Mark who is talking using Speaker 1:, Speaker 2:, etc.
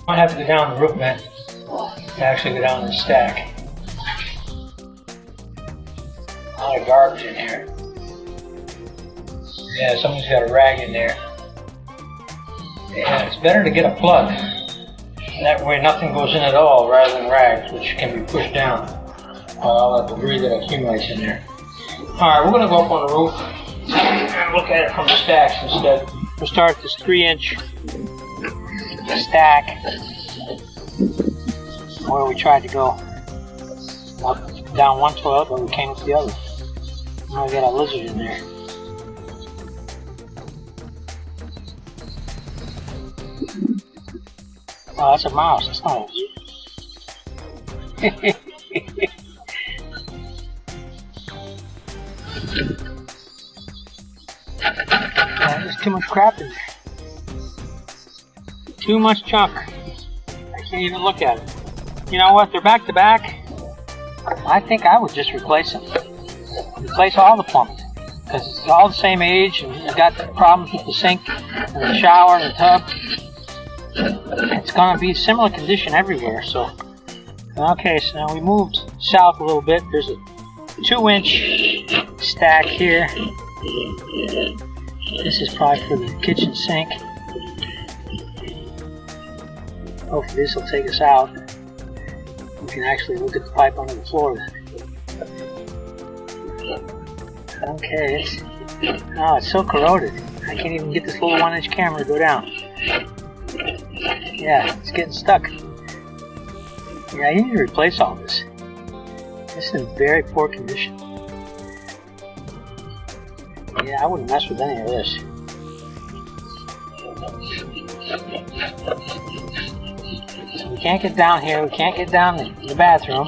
Speaker 1: Might have to go down the roof vent to actually go down the stack. A lot of garbage in here. Yeah, someone's got a rag in there. Yeah, it's better to get a plug. That way nothing goes in at all rather than rags, which can be pushed down by all that debris that accumulates in there. Alright, we're going to go up on the roof and look at it from the stacks instead. We'll start at this 3-inch stack where we tried to go up, down one toilet, but we came up the other. Now we got a lizard in there. Oh, that's a mouse. That's not a there's too much crap in there. Too much junk. I can't even look at it. You know what? They're back to back. I think I would just replace them. Replace all the plumbing. Because it's all the same age and you've got problems with the sink and the shower and the tub. It's going to be similar condition everywhere. So, okay, so now we moved south a little bit. There's a 2-inch stack here. This is probably for the kitchen sink. Hopefully this will take us out. We can actually look at the pipe under the floor then. Okay, it's so corroded. I can't even get this little 1-inch camera to go down. Yeah, it's getting stuck. Yeah, I need to replace all this. This is in very poor condition. Yeah, I wouldn't mess with any of this. So we can't get down here, we can't get down the bathroom.